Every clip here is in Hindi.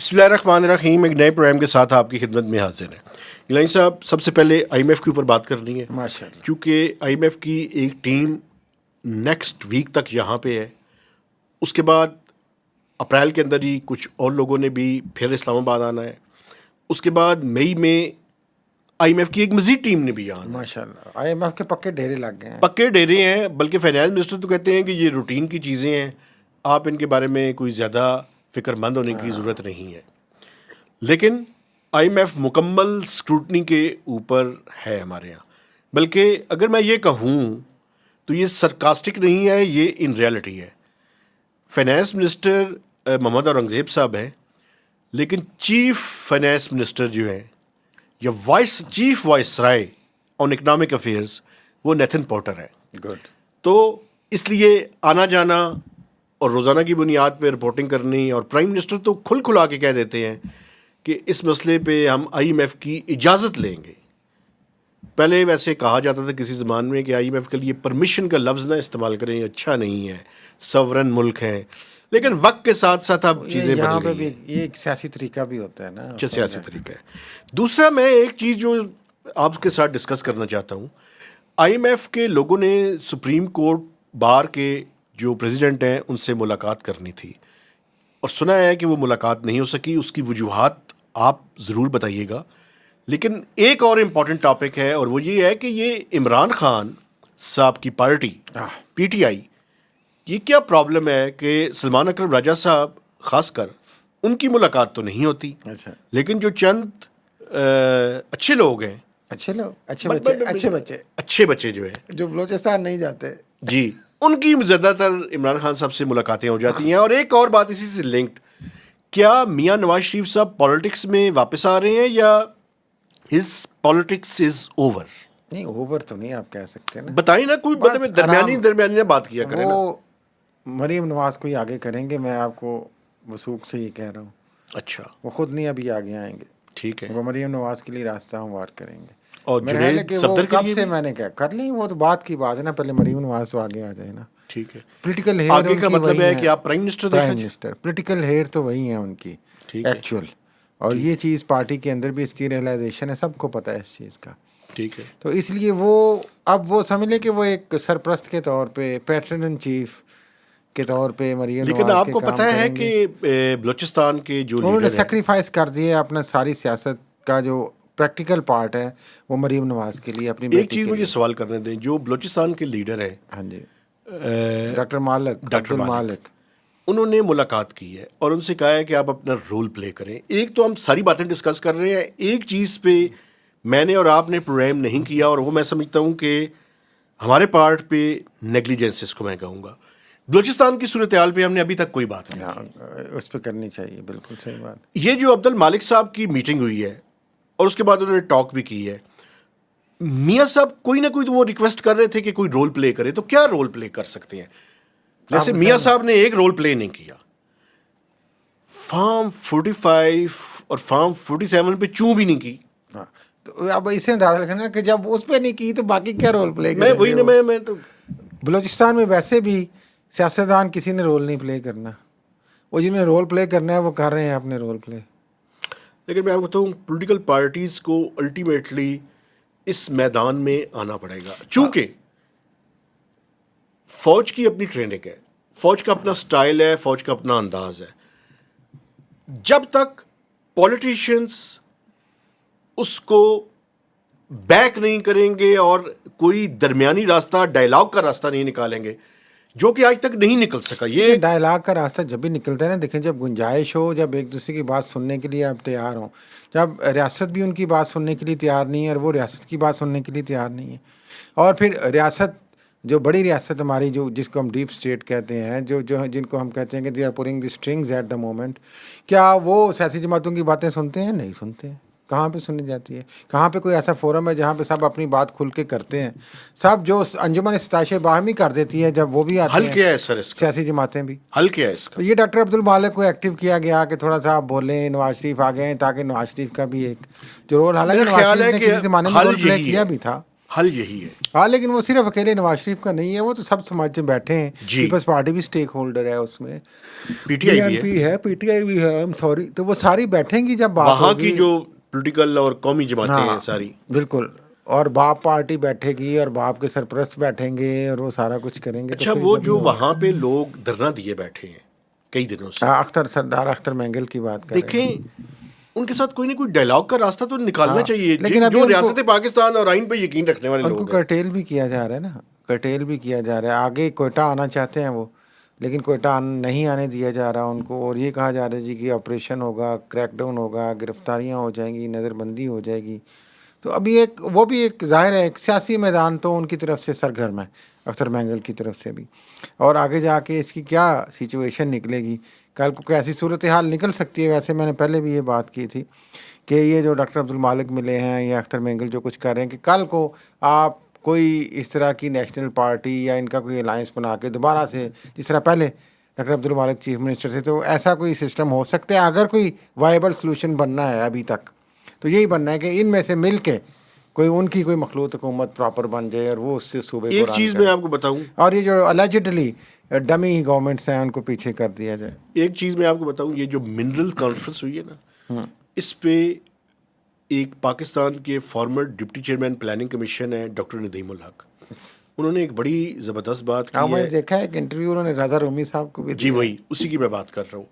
बिस्मिल्लाहिर्रहमानिर्रहीम। एक नए प्रोग्राम के साथ आपकी खिदमत में हाजिर है। गिलानी साहब, सबसे पहले आईएमएफ के ऊपर बात करनी है माशाल्लाह। क्योंकि आईएमएफ की एक टीम नेक्स्ट वीक तक यहाँ पे है। उसके बाद अप्रैल के अंदर ही कुछ और लोगों ने भी फिर इस्लामाबाद आना है। उसके बाद मई में आईएमएफ की एक मजीद टीम ने भी आना है। माशाल्लाह, आईएमएफ के पक्के ढेरे लग गए हैं। पक्के डेरे हैं, बल्कि फाइनेंस मिनिस्टर तो कहते हैं कि ये रूटीन की चीज़ें हैं, आप इनके बारे में कोई ज़्यादा फ़िक्रमंद होने की ज़रूरत नहीं है। लेकिन आईएमएफ मुकम्मल स्क्रूटनी के ऊपर है हमारे यहाँ। बल्कि अगर मैं ये कहूँ तो ये सरकास्टिक नहीं है, ये इन रियलिटी है। फाइनेंस मिनिस्टर मोहम्मद औरंगज़ेब साहब हैं, लेकिन चीफ फाइनेंस मिनिस्टर जो हैं या chief viceroy on economic affairs वो नेथन पॉटर है। गुड। तो इसलिए आना जाना और रोज़ाना की बुनियाद पे रिपोर्टिंग करनी, और प्राइम मिनिस्टर तो खुल खुला के कह देते हैं कि इस मसले पे हम आईएमएफ की इजाज़त लेंगे। पहले वैसे कहा जाता था किसी ज़मान में कि आईएमएफ के लिए परमिशन का लफ्ज़ ना इस्तेमाल करें, अच्छा नहीं है, सवरन मुल्क है। लेकिन वक्त के साथ साथ अब चीज़ें बदल गई हैं। ये एक सियासी तरीका भी होता है ना। अच्छा, सियासी तरीका है। दूसरा, मैं एक चीज़ जो आपके साथ डिस्कस करना चाहता हूँ, आईएमएफ के लोगों ने सुप्रीम कोर्ट बार के जो प्रेसिडेंट हैं उनसे मुलाकात करनी थी, और सुना है कि वो मुलाकात नहीं हो सकी। उसकी वजूहात आप ज़रूर बताइएगा। लेकिन एक और इम्पॉर्टेंट टॉपिक है, और वो ये है कि ये इमरान खान साहब की पार्टी पीटीआई, ये क्या प्रॉब्लम है कि सलमान अकरम राजा साहब खासकर उनकी मुलाकात तो नहीं होती। अच्छा। लेकिन जो चंद अच्छे लोग हैं, अच्छे लोग, अच्छे बच्चे जो है, जो बलोचिस्तान नहीं जाते जी, उनकी ज़्यादातर इमरान खान साहब से मुलाकातें हो जाती हैं। और एक और बात इसी से लिंक्ड, क्या मियां नवाज शरीफ साहब पॉलिटिक्स में वापस आ रहे हैं या हिज पॉलिटिक्स इज ओवर? नहीं, ओवर तो नहीं आप कह सकते ना। बताइए ना, कोई मतलब दरमियानी ना बात किया करें ना। वो मरीम नवाज को ही आगे करेंगे, मैं आपको वसूख से ही कह रहा हूँ। अच्छा, वो खुद नहीं अभी आगे आएंगे। ठीक है। वो मरीम नवाज के लिए रास्ता हमवार करेंगे। और मेरा ख्याल है जुनैद कि वो सफदर के कब लिए से भी? मैंने क्या कर ली, वो तो बात की बात है ना। पहले मरीम नवाज तो आगे आ जाए ना। ठीक है। पोलिटिकल हेयर आगे का उनकी मतलब वही है कि आप प्राइम मिनिस्टर देखना प्राइम मिनिस्टर, पोलिटिकल हेयर तो वही है उनकी, ठीक है। एक्चुअल। और ये चीज़ पार्टी के अंदर भी इसकी रियलाइजेशन है, सबको पता है इस चीज़ का। ठीक है। तो इसलिए वो अब वो समझ लें कि वो एक सरप्रस्त के तौर पे, पैटर्न इन चीफ के तौर पे मरीम लेकिन नवाज आपको के पता काम है करेंगे। कि बलूचिस्तान के जो उन्होंने लीडर हैं, सेक्रीफाइस कर दिए अपना सारी सियासत का जो प्रैक्टिकल पार्ट है वो मरीम नवाज के लिए, अपनी एक बेटी चीज़ के मुझे लिए। सवाल करने दें, जो बलूचिस्तान के लीडर हैं हाँ जी, डॉक्टर मालिक, डॉक्टर अब्दुल मालिक, मालिक, उन्होंने मुलाकात की है और उनसे कहा है कि आप अपना रोल प्ले करें। एक तो हम सारी बातें डिस्कस कर रहे हैं, एक चीज़ पे मैंने और आपने प्रोग्राम नहीं किया, और वो मैं समझता हूँ कि हमारे पार्ट पे नेग्लिजेंस इसको मैं कहूँगा। बलूचिस्तान की सूरत हाल पे हमने अभी तक कोई बात नहीं की। उस पर करनी चाहिए, बिल्कुल सही बात। ये जो अब्दुल मालिक साहब की मीटिंग हुई है और उसके बाद उन्होंने टॉक भी की है, मियाँ साहब कोई ना कोई तो वो रिक्वेस्ट कर रहे थे कि कोई रोल प्ले करे। तो क्या रोल प्ले कर सकते हैं? जैसे मियाँ साहब ने एक रोल प्ले नहीं किया, फार्म 45 और फार्म 47 पे चूं भी नहीं की। हाँ, तो अब इसे अंदाजा लगाना कि जब उस पर नहीं की तो बाकी क्या रोल प्ले मैं वही ना, मैं तो बलूचिस्तान में वैसे भी सियासतदान किसी ने रोल नहीं प्ले करना, वो जिन्हें रोल प्ले करना है वो कर रहे हैं अपने रोल प्ले। लेकिन मैं आपको बताऊँ, पॉलिटिकल पार्टीज़ को अल्टीमेटली इस मैदान में आना पड़ेगा, चूंकि फौज की अपनी ट्रेनिंग है, फौज का अपना स्टाइल है, फौज का अपना अंदाज है। जब तक पॉलिटिशियंस उसको बैक नहीं करेंगे और कोई दरमियानी रास्ता, डायलॉग का रास्ता नहीं निकालेंगे, जो कि आज तक नहीं निकल सका। ये डायलॉग का रास्ता जब भी निकलता है ना, देखें, जब गुंजाइश हो, जब एक दूसरे की बात सुनने के लिए आप तैयार हो, जब रियासत भी उनकी बात सुनने के लिए तैयार नहीं है और वो रियासत की बात सुनने के लिए तैयार नहीं है, और फिर रियासत, जो बड़ी रियासत हमारी, जो जिसको हम डीप स्टेट कहते हैं, जो जो जिनको हम कहते हैं कि they are pulling the strings at the moment, क्या वो सियासी जमातों की बातें सुनते हैं? नहीं सुनते हैं। कहाँ पे सुनी जाती है? कहाँ पे कोई ऐसा फोरम है जहाँ पे सब अपनी बात खुल के करते हैं? सब जो अंजुमन सताइश बाहमी कर देती है जब वो भी आते हल हैं, क्या है सर इसका? सियासी जमातें भी। हल क्या है इसका? तो ये डॉक्टर अब्दुल मालिक को एक्टिव किया गया कि थोड़ा सा आप बोलें, नवाज शरीफ आ गए, ताकि नवाज शरीफ का भी एक जो रोल, हालांकि मेरा नवाज ख्याल है शरीफ ने कि किसी ज़माने में हल रोल प्ले यही किया है। भी था। हल यही है। हाँ, लेकिन वो सिर्फ अकेले नवाज शरीफ का नहीं है, वो तो सब समाज में बैठे हैं। जी। पीपल्स पार्टी भी स्टेक होल्डर है उसमें, पीटीआई भी है, बीएनपी है, पीटीआई भी है, आई एम सॉरी। तो वो सारी बैठेंगी जब बात वहाँ की होगी। जो पॉलिटिकल और कौमी जमातें हैं हाँ, सारी। बिल्कुल। और बाप पार्टी बैठेगी और बाप के सरपरस्त बैठेंगे और वो सारा कुछ करेंगे। तो अच्छा, फिर वो जब जो वहाँ पे लोग धरना दिए बैठे हैं कई दिनों से, अख्तर सरदार अख्तर मैंगल की बात कर रहे हैं। देखें उनके साथ कोई ना कोई डायलॉग का रास्ता तो निकालना हाँ, चाहिए। लेकिन अभी जो उनको रियासत पाकिस्तान और आइन पे यकीन रखने वाले उनको लोग हैं। कर्टेल भी किया जा रहा है ना, कर्टेल भी किया जा रहा है। आगे कोयटा आना चाहते हैं वो, लेकिन कोयटा नहीं आने दिया जा रहा उनको। और ये कहा जा रहा है जी कि ऑपरेशन होगा, क्रैकडाउन होगा, गिरफ्तारियां हो जाएंगी, नज़रबंदी हो जाएगी। तो अभी एक वो भी एक ज़ाहिर है एक सियासी मैदान तो उनकी तरफ से सरगर्म है, अख्तर मैंगल की तरफ से भी। और आगे जाके इसकी क्या सिचुएशन निकलेगी, कल को कैसी सूरत हाल निकल सकती है। वैसे मैंने पहले भी ये बात की थी कि ये जो डॉक्टर अब्दुल मालिक मिले हैं या अख्तर मैंगल जो कुछ कर रहे हैं, कि कल को आप कोई इस तरह की नेशनल पार्टी या इनका कोई अलायंस बना के दोबारा से, जिस तरह पहले डॉक्टर अब्दुल मालिक चीफ मिनिस्टर थे, तो ऐसा कोई सिस्टम हो सकता है। अगर कोई वायबल सोल्यूशन बनना है अभी तक, तो यही बनना है कि इनमें से मिल के कोई उनकी कोई मखलूत हुकूमत प्रॉपर बन जाए और वो उससे सूबे को एक रन चीज़ करे। मैं आपको बताऊं, और ये जो अलेजिडली डमी गवर्नमेंट्स हैं उनको पीछे कर दिया जाए। एक चीज़ मैं आपको बताऊं, ये जो मिनरल कॉन्फ्रेंस हुई है ना, इस पे एक पाकिस्तान के farmer deputy chairman planning commission है डॉक्टर नदीमुल हक, उन्होंने एक बड़ी ज़बरदस्त बात हाँ, की मैंने है। देखा है एक इंटरव्यू उन्होंने रजा रूमी साहब को भी जी दिया। वही, उसी की मैं बात कर रहा हूँ।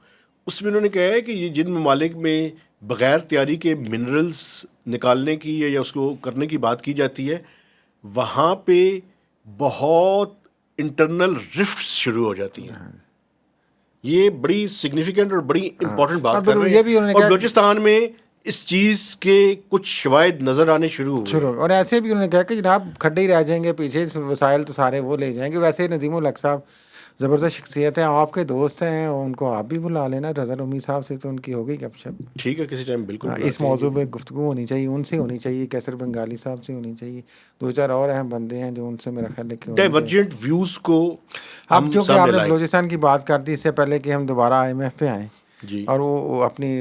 उसमें उन्होंने कहा है कि ये जिन ममालिक में बग़ैर तैयारी के मिनरल्स निकालने की या उसको करने की बात की जाती है, वहाँ पे बहुत इंटरनल रिफ्ट शुरू हो जाती हैं। ये बड़ी सिग्निफिकेंट और बड़ी इंपॉर्टेंट और बात कर बिल्कुल रहे ये भी हैं। उन्होंने और कहा बलूचिस्तान में इस चीज़ के कुछ शवायद नज़र आने शुरू हुए शुरू, हैं। और ऐसे भी उन्होंने कहा कि जनाब खड्डे ही रह जाएंगे पीछे, वसाइल तो सारे वो ले जाएंगे। वैसे नदीमुल हक साहब ज़बरदस्त शख्सियत है, आपके दोस्त हैं, उनको आप भी बुला लेना। रजा रूमी साहब से तो उनकी हो गई गपशप। ठीक है, किसी टाइम बिल्कुल हाँ, इस बुलाते हैं मौजू जी। पे गुफ्तगू होनी चाहिए, उनसे होनी चाहिए, कैसर बंगाली साहब से होनी चाहिए, दो चार और अहम बंदे हैं जो उनसे मेरा ख्याल है कि होनी चाहिए। डाइवर्जेंट व्यूज़ को अब हम जो कि सामने आपने लाएं। बलूचिस्तान की बात कर दी, इससे पहले कि हम दोबारा IMF पे आएँ, जी। और वो अपनी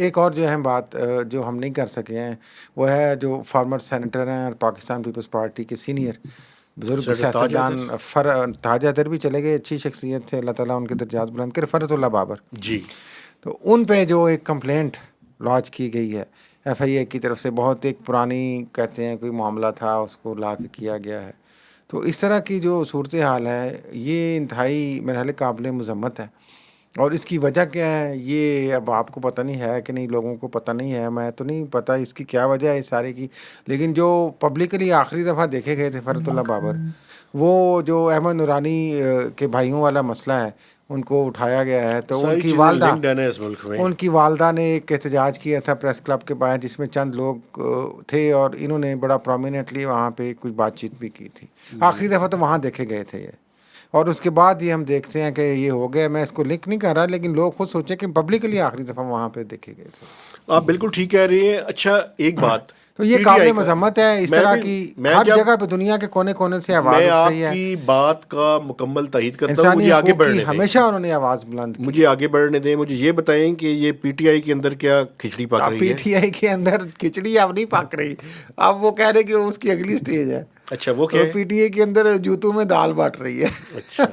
एक और जो अहम बात जो हम नहीं कर सके हैं, वो है जो फॉर्मर सेनेटर हैं और पाकिस्तान पीपल्स पार्टी के सीनियर बुजुर्ग सेनेटर ताज सियासतदान हैदर। ताज हैदर भी चले गए, अच्छी शख्सियत थे, अल्लाह ताला उनके दर्जात बुलंद करे, फ़रतुल्लाह बाबर। जी। तो उन पे जो एक कंप्लेंट लॉन्च की गई है FIA की तरफ से, बहुत एक पुरानी कहते हैं कोई मामला था, उसको ला के किया गया है। तो इस तरह की जो सूरत हाल है, ये इंतहाई मेरे ख्याल काबिल मज़म्मत है। और इसकी वजह क्या है, ये अब आपको पता नहीं है कि नहीं, लोगों को पता नहीं है, मैं तो नहीं पता इसकी क्या वजह है इस सारे की। लेकिन जो पब्लिकली आखिरी दफ़ा देखे गए थे फ़रतुल्लाह बाबर, वो जो अहमद नूरानी के भाइयों वाला मसला है, उनको उठाया गया है। तो सारी उनकी चीज़ें वालदा लिंक्ड है ना इस मुल्क में। उनकी वालदा ने एक एहतजाज किया था प्रेस क्लब के बाहर, जिसमें चंद लोग थे और इन्होंने बड़ा प्रोमिनेंटली वहाँ पे कुछ बातचीत भी की थी। आखिरी दफ़ा तो वहाँ देखे गए थे ये, और उसके बाद ये हम देखते हैं कि ये हो गया। मैं इसको लिंक नहीं कर रहा, लेकिन लोग खुद सोचे कि पब्लिकली आखिरी दफ़ा वहाँ पे देखे गए थे। आप बिल्कुल ठीक कह रही हैं। अच्छा, एक बात, तो ये पीटीआई काबिल का, मजम्मत है, इस मैं तरह भी की मैं हर जब जगह पे दुनिया के कोने कोने से आवाज़ मैं उठ रही है। आपकी बात का मुकम्मल तईद करता हूँ। इंसानी मुझे आगे हकूक़ की बढ़ने दें, हमेशा उन्होंने आवाज़ बुलंद की। मुझे आगे बढ़ने दें। मुझे ये बताएं कि ये पीटीआई के अंदर क्या खिचड़ी पक रही है। PTI के अंदर खिचड़ी अब नहीं पक रही, अब वो कह रहे कि वो उसकी अगली स्टेज है। अच्छा, वो क्या तो है? PTI के अंदर जूतों में दाल बांट रही है। अच्छा,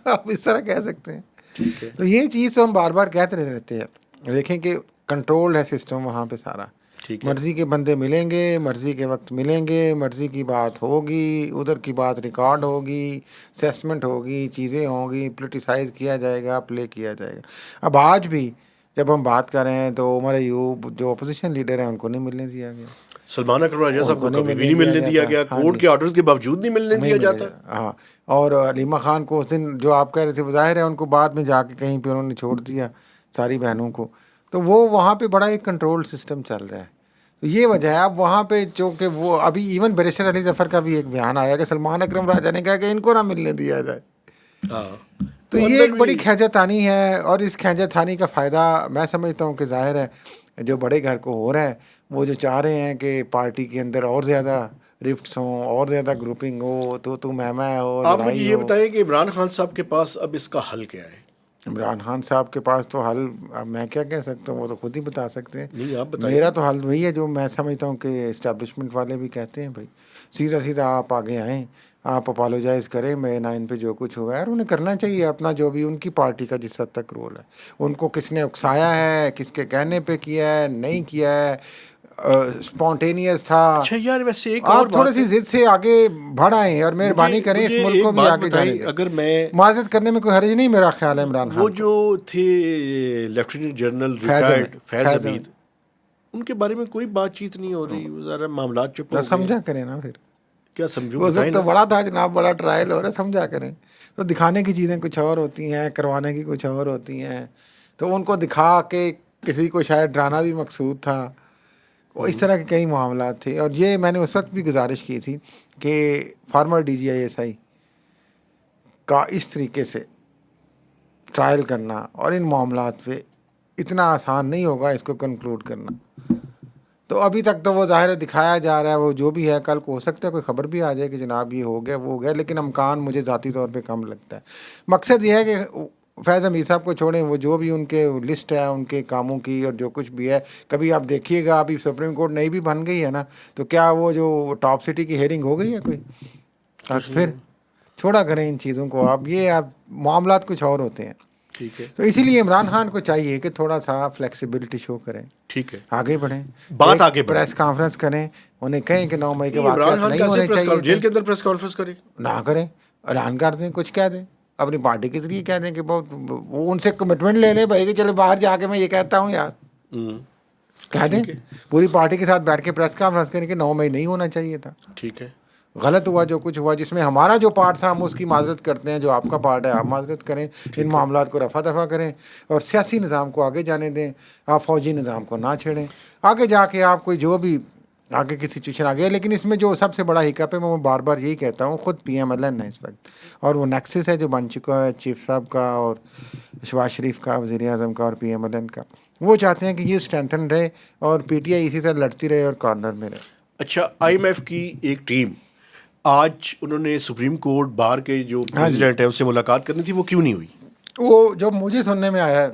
आप इस तरह कह सकते हैं। ठीक है, तो ये चीज़ तो हम बार बार कहते रहते हैं। देखें कि कंट्रोल है सिस्टम वहाँ पे सारा, ठीक है। मर्ज़ी के बंदे मिलेंगे, मर्ज़ी के वक्त मिलेंगे, मर्ज़ी की बात होगी, उधर की बात रिकॉर्ड होगी, असेसमेंट होगी, चीज़ें होंगी, पोलिटिसाइज़ किया जाएगा, प्ले किया जाएगा। अब आज भी जब हम बात कर रहे हैं तो उमर अयूब जो अपोजिशन लीडर हैं उनको नहीं मिलने दिया गया, सलमान अकबर राजा साहब को उनको नहीं कभी भी मिलने नहीं मिलने दिया दिया था। गया। हाँ कोर्ट जी, के ऑर्डर्स के बावजूद नहीं मिलने नहीं दिया मिले जाता। हाँ। और अलीमा खान को उस दिन जो आप कह रहे थे, वो ज़ाहिर है उनको बाद में जाके कहीं पे उन्होंने छोड़ दिया सारी बहनों को। तो वो वहाँ पे बड़ा एक कंट्रोल सिस्टम चल रहा है। तो ये वजह है। अब वहाँ पे जो कि वो अभी इवन बैरिस्टर अली जफ़र का भी एक बयान आया कि सलमान अकरम राजा ने कहा कि इनको ना मिलने दिया जाए। हाँ, तो ये अंदर एक बड़ी भी खैजतानी है, और इस खैजतानी का फ़ायदा मैं समझता हूँ कि ज़ाहिर है जो बड़े घर को हो रहा है, वो जो चाह रहे हैं कि पार्टी के अंदर और ज़्यादा रिफ्ट्स हों, और ज़्यादा ग्रुपिंग हो, तो मैं हो, आप मुझे लड़ाई ये हो। बताएं कि इमरान खान साहब के पास अब इसका हल क्या है? इमरान खान साहब के पास तो हल, अब मैं क्या कह सकता हूँ, वो तो खुद ही बता सकते हैं। नहीं, आप बताइए। मेरा तो हल वही है जो मैं समझता हूँ कि इस्टेब्लिशमेंट वाले भी कहते हैं, भाई सीधा सीधा आप आगे आएँ, आप अपोलोजाइज़ करें, मैं 9 पे जो कुछ हुआ है, और उन्हें करना चाहिए अपना, जो भी उनकी पार्टी का जिस हद तक रोल है। उनको किसने उकसाया है, किसके कहने पे किया है, नहीं किया है, स्पॉन्टेनियस था। अच्छा यार, वैसे एक और आप थोड़ी बात सी है। जिद से आगे बढ़ आएँ और मुझे मेहरबानी करें, इस मुझे मुल्क को एक भी बात आगे जाने बताएं, दें। अगर मैं माजरत करने में कोई हर्ज नहीं, मेरा ख्याल है इमरान वो खान को। जो थे लेफ्टिनेंट जनरल फैज़ हमीद, रिटायर्ड फैज़ फैज़ हमीद, हमीद, उनके बारे में कोई बातचीत नहीं हो रही, वो ज़रा मामला चुप तो हो गए हैं। समझा करें ना फिर। क्या समझूं, उस बताएं वक्त तो ना। बड़ा था जनाब, बड़ा ट्रायल हो रहा है, समझा करें। तो दिखाने की चीज़ें कुछ और होती हैं, करवाने की कुछ और होती हैं। तो उनको दिखा के किसी को शायद डराना भी मकसूद था। वो इस तरह के कई मामला थे, और ये मैंने उस वक्त भी गुजारिश की थी कि फार्मर DGI SI का इस तरीके से ट्रायल करना और इन मामलात पे इतना आसान नहीं होगा इसको कंक्लूड करना। तो अभी तक तो वो ज़ाहिर है दिखाया जा रहा है, वो जो भी है, कल को हो सकता है कोई ख़बर भी आ जाए कि जनाब ये हो गया वो हो गया, लेकिन अमकान मुझे ज़ाती तौर पे कम लगता है। मकसद ये है कि फैज़ हमीद साहब को छोड़ें, वो जो भी उनके लिस्ट है उनके कामों की और जो कुछ भी है, कभी आप देखिएगा, अभी सुप्रीम कोर्ट नई भी बन गई है ना, तो क्या वो जो टॉप सिटी की हेयरिंग हो गई है कोई? कुछ नहीं फिर हुआ। छोड़ा करें इन चीज़ों को, आप मामलात कुछ और होते हैं। ठीक है। तो इसीलिए इमरान खान को चाहिए कि थोड़ा सा फ्लेक्सिबिलिटी शो करें, ठीक है, आगे बढ़ें, बात एक आगे बढ़े। प्रेस कॉन्फ्रेंस करें, उन्हें कहें कि 9 मई के नहीं, इमरान वाक़यात खान नहीं कैसे होने चाहिए जेल थे, के अंदर प्रेस कॉन्फ्रेंस करे? ना करें, ऐलान कर दें, कुछ कह दें, अपनी पार्टी के ज़रिए कह दें कि बहुत वो उनसे कमिटमेंट ले लें भाई कि चलो बाहर जाके मैं ये कहता हूँ यार, हम्म, कह दें, ठीक है। पूरी पार्टी के साथ बैठ के प्रेस कॉन्फ्रेंस करें कि 9 मई नहीं होना चाहिए था, ठीक है। गलत हुआ जो कुछ हुआ, जिसमें हमारा जो पार्ट था हम उसकी माजरत करते हैं, जो आपका पार्ट है आप माजरत करें, इन ठीक है। मामलात को रफा दफा करें और सियासी निज़ाम को आगे जाने दें, आप फौजी निज़ाम को ना छेड़ें। आगे जाके आप कोई जो भी आगे की सिचुएशन आ गई है, लेकिन इसमें जो सबसे बड़ा हिकअप है, मैं वो बार बार यही कहता हूँ, खुद PMLN है इस वक्त, और वो नेक्सस है जो बन चुका है चीफ साहब का और शहबाज शरीफ का, वज़ीर आज़म का और PMLN का। वो चाहते हैं कि ये स्ट्रेंथन रहे और PTI इसी तरह लड़ती रहे और कॉर्नर में रहे। अच्छा, IMF की एक टीम आज उन्होंने सुप्रीम कोर्ट बार के जो हाँ जी, प्रेसिडेंट है उससे मुलाकात करनी थी, वो क्यों नहीं हुई? वो जो मुझे सुनने में आया है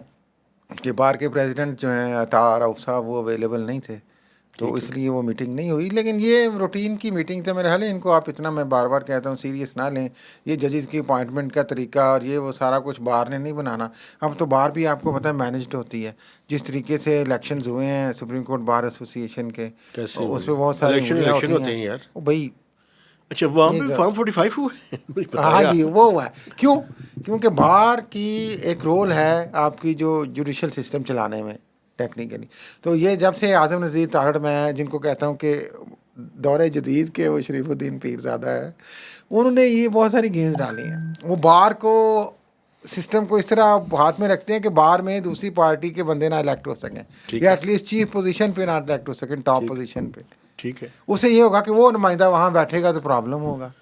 कि बार के प्रेसिडेंट जो हैं अता रऊफ साहब, वो अवेलेबल नहीं थे, तो ठीक है। इसलिए वो मीटिंग नहीं हुई। लेकिन ये रूटीन की मीटिंग थे मेरे ख्याल है, इनको आप इतना, मैं बार बार कहता हूँ, सीरियस ना लें। ये जजेस की अपॉइंटमेंट का तरीका और ये वो सारा कुछ बार ने नहीं बनाना। अब तो बार भी आपको पता है मैनेज्ड होती है, जिस तरीके से इलेक्शंस हुए हैं सुप्रीम कोर्ट बार एसोसिएशन के, कैसे उस हुए? पर बहुत सारी इलेक्शन उंगलियाँ इलेक्शन उठी होते हैं। हैं यार। ओ भाई, अच्छा, वहाँ ये पे जो, फॉर्म 45 हुए मुझे हाँ बताया। जी वो हुआ है। क्यों? क्योंकि बार की एक रोल है आपकी जो जुडिशल सिस्टम चलाने में टेक्निकली। तो ये जब से आज़म नज़ीर तारड़ में है, जिनको कहता हूँ कि दौरे जदीद के वो शरीफुद्दीन पीरज़ादा है, उन्होंने ये बहुत सारी गेम्स डाली हैं। वो बार को, सिस्टम को इस तरह हाथ में रखते हैं कि बार में दूसरी पार्टी के बंदे ना इलेक्ट हो सकें, ठीक या है। एटलीस्ट चीफ पोजीशन पे ना इलेक्ट हो सकें, टॉप ठीक है। पोजीशन पे। ठीक है। उससे ये होगा कि वो नुमाइंदा वहाँ बैठेगा तो प्रॉब्लम होगा।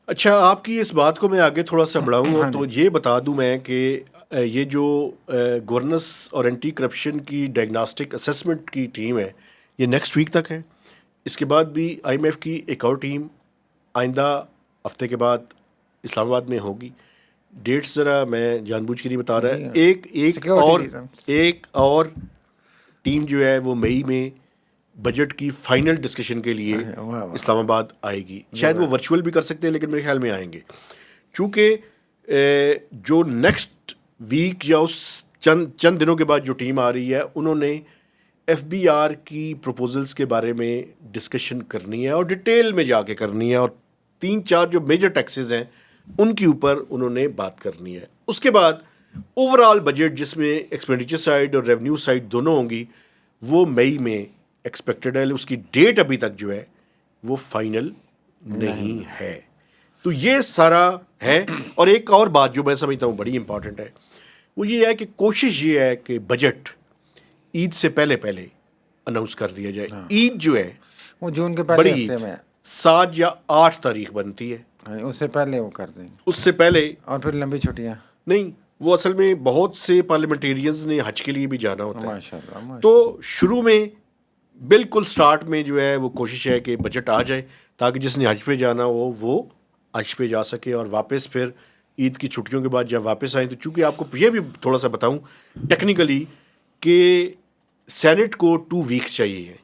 अच्छा, आपकी इस बात को मैं आगे थोड़ा सा बढ़ाऊँ हाँ तो जी, ये बता दूं मैं कि ये जो गवर्नेंस और एंटी करप्शन की डायग्नोस्टिक असेसमेंट की टीम है, ये नेक्स्ट वीक तक है। इसके बाद भी IMF की एक और टीम आइंदा हफ्ते के बाद इस्लामाबाद में होगी। डेट्स ज़रा मैं जानबूझ के नहीं बता रहा है। जी, एक एक सिक्योरिटी और रीजंस। एक और टीम जो है वो मई में बजट की फाइनल डिस्कशन के लिए वाह वाह, इस्लामाबाद आएगी। शायद वो वर्चुअल भी कर सकते हैं, लेकिन मेरे ख्याल में आएंगे। चूँकि जो नेक्स्ट वीक या उस चंद चंद दिनों के बाद जो टीम आ रही है, उन्होंने FBR की प्रपोजल्स के बारे में डिस्कशन करनी है और डिटेल में जाके करनी है, और 3-4 जो मेजर टैक्सेस हैं उनके ऊपर उन्होंने बात करनी है। उसके बाद ओवरऑल बजट, जिसमें एक्सपेंडिचर साइड और रेवेन्यू साइड दोनों होंगी, वो मई में एक्सपेक्टेड है। उसकी डेट अभी तक जो है वो फाइनल नहीं है। तो ये सारा है। और एक और बात जो मैं समझता हूँ बड़ी इंपॉर्टेंट है, वो ये है कि कोशिश ये है कि बजट ईद से पहले पहले अनाउंस कर दिया जाए। ईद जो है, वो जून के बड़ी पहले हफ्ते ईद में है। 7 या 8 तारीख बनती है, हाँ, उससे पहले वो कर देंगे, उससे पहले और फिर लंबी छुट्टियाँ। नहीं। वो असल में बहुत से पार्लियामेंटेरियंस ने हज के लिए भी जाना होता है, माशाल्लाह, माशाल्लाह। तो शुरू में बिल्कुल स्टार्ट में जो है वो कोशिश है कि बजट आ जाए, ताकि जिसने हज पे जाना हो वो हज पे जा सके और वापस फिर ईद की छुट्टियों के बाद जब वापस आए, तो चूंकि आपको ये भी थोड़ा सा बताऊं टेक्निकली कि सेनेट को 2 वीक्स चाहिए है,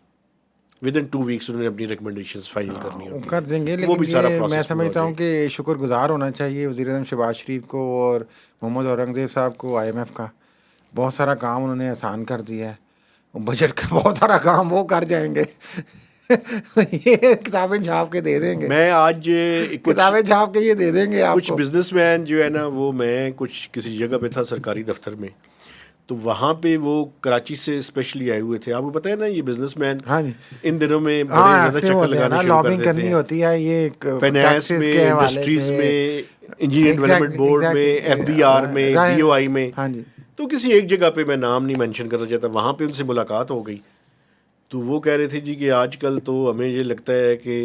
विद इन 2 वीक्स उन्होंने अपनी रिकमेंडेशंस फाइनल करनी वो होती कर है। देंगे, वो लेकिन भी सारा ये मैं प्रोसेस पूरा हो समझता हूँ जाएगा। कि शुक्रगुजार होना चाहिए वज़ीर-ए-आज़म शहबाज शरीफ को और मोहम्मद औरंगज़ेब साहब को, IMF का। बहुत सारा काम उन्होंने आसान कर दिया है। बजट का बहुत सारा काम वो कर जाएंगे। ये किताबें छाप के दे देंगे, मैं आज कुछ किताबें छाप के ये दे देंगे कुछ आपको। बिजनेसमैन जो है ना, वो मैं कुछ किसी जगह पे था सरकारी दफ्तर में, तो वहाँ पे वो कराची से स्पेशली आए हुए थे। आपको पता है ना, ये बिजनेसमैन हाँ जी, इन दिनों में बड़े हाँ ज़्यादा एक्टिव चक्कर होते हैं लगाने ना, शुरू कर लॉबिंग देते करनी हैं, होती है ये फाइनेंस टैक्सेस के में, हवाले इंडस्ट्रीज़ से। में, इंजीनियरिंग डेवलपमेंट बोर्ड में, FBR में, BOI में। हाँ जी, तो किसी एक जगह पे, मैं नाम नहीं मेंशन करना चाहता, वहाँ पे उनसे मुलाकात हो गई। तो वो कह रहे थे जी कि आजकल तो हमें ये लगता है कि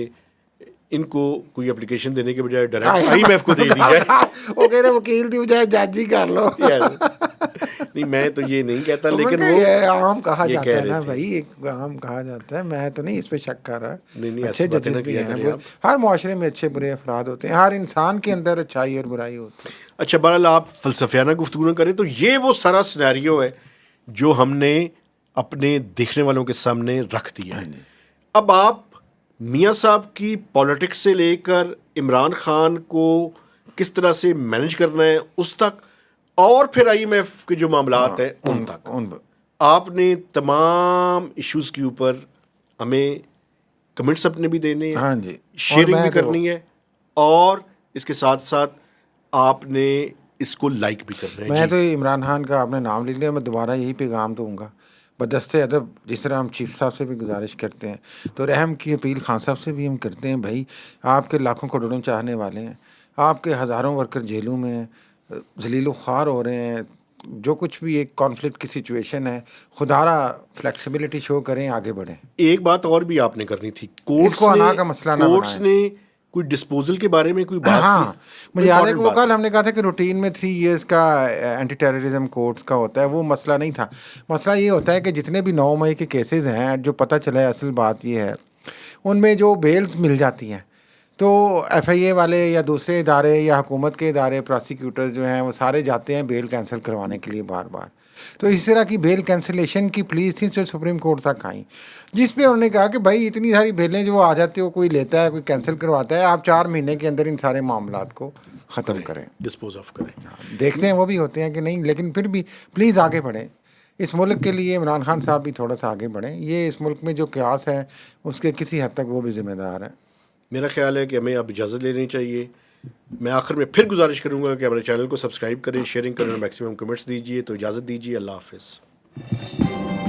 इनको कोई एप्लीकेशन देने के बजाय डायरेक्ट IMF को दे दी जाए। वो कह रहे वकील की बजाय जज ही कर लो। यार नहीं, मैं तो ये नहीं कहता, तो मैं लेकिन कहा, वो ये आम कहा ये जाता कह है रहे ना थे। भाई, एक आम कहा जाता है, मैं तो नहीं इस पे शक कर रहा। नहीं नहीं, अच्छे ऐसी बातें जजेस ना भी किया हैं, करें आप। हर माशरे में अच्छे बुरे अफराद होते हैं, हर इंसान के अंदर अच्छाई और बुराई होती है। अच्छा, बहरहाल आप फलसफियाना गुफ्तगू ना करें, तो ये वो सारा सिनेरियो है जो हमने अपने देखने वालों के सामने रख दिया है। अब आप मियाँ साहब की पॉलिटिक्स से लेकर इमरान खान को किस तरह से मैनेज करना है उस तक, और फिर IMF के जो मामलात हैं उन तक, आपने तमाम इश्यूज़ के ऊपर हमें कमेंट्स अपने भी देने हैं, हाँ जी, और शेयरिंग मैं भी तो करनी है, और इसके साथ साथ आपने इसको लाइक भी करना है मैं जी। तो इमरान खान का आपने नाम ले लिया, मैं दोबारा यही पैगाम दूंगा, बदस्ते अदब, जिस तरह हम चीफ साहब से भी गुजारिश करते हैं, तो रहम की अपील खान साहब से भी हम करते हैं। भाई, आपके लाखों करोड़ों चाहने वाले हैं, आपके हज़ारों वर्कर जेलों में हैं, जलीलो ख्वार हो रहे हैं, जो कुछ भी एक कॉन्फ्लिक्ट की सिचुएशन है, खुदारा फ्लेक्सिबिलिटी शो करें, आगे बढ़ें। एक बात और भी आपने करनी थी, कोर्ट्स इसको ने अना का मसला ना कोर्ट्स बनाएं। ने कोई डिस्पोजल के बारे में कोई बात की? हाँ, मुझे याद है कि इम्पोर्टेंट वो बात कल हमने कहा था कि रूटीन में 3 इयर्स का एंटी टेररिज्म कोर्ट्स का होता है, वो मसला नहीं था। मसला ये होता है कि जितने भी 9 मई के केसेस हैं, जो पता चला है, असल बात ये है, उनमें जो बेल्स मिल जाती हैं, तो FIA वाले या दूसरे इदारे या हुकूमत के इदारे, प्रोसिक्यूटर्स जो हैं, वो सारे जाते हैं बेल कैंसिल करवाने के लिए बार बार। तो इस तरह की बेल कैंसिलेशन की प्लीज़ थी जो सुप्रीम कोर्ट तक आई, जिस पे उन्होंने कहा कि भाई इतनी सारी बेलें जो आ जाती हो, कोई लेता है, कोई कैंसिल करवाता है, आप 4 महीने के अंदर इन सारे मामलात को ख़त्म करें, डिस्पोज ऑफ करें। देखते हैं वो भी होते हैं कि नहीं, लेकिन फिर भी प्लीज़ आगे बढ़ें। इस मुल्क के लिए इमरान खान साहब भी थोड़ा सा आगे बढ़ें। ये इस मुल्क में जो क्यास है उसके किसी हद तक वो भी ज़िम्मेदार हैं। मेरा ख्याल है कि हमें अब इजाज़त लेनी चाहिए। मैं आखिर में फिर गुजारिश करूंगा कि हमारे चैनल को सब्सक्राइब करें, शेयरिंग करें और मैक्सिमम कमेंट्स दीजिए। तो इजाज़त दीजिए, अल्लाह हाफ़िज़।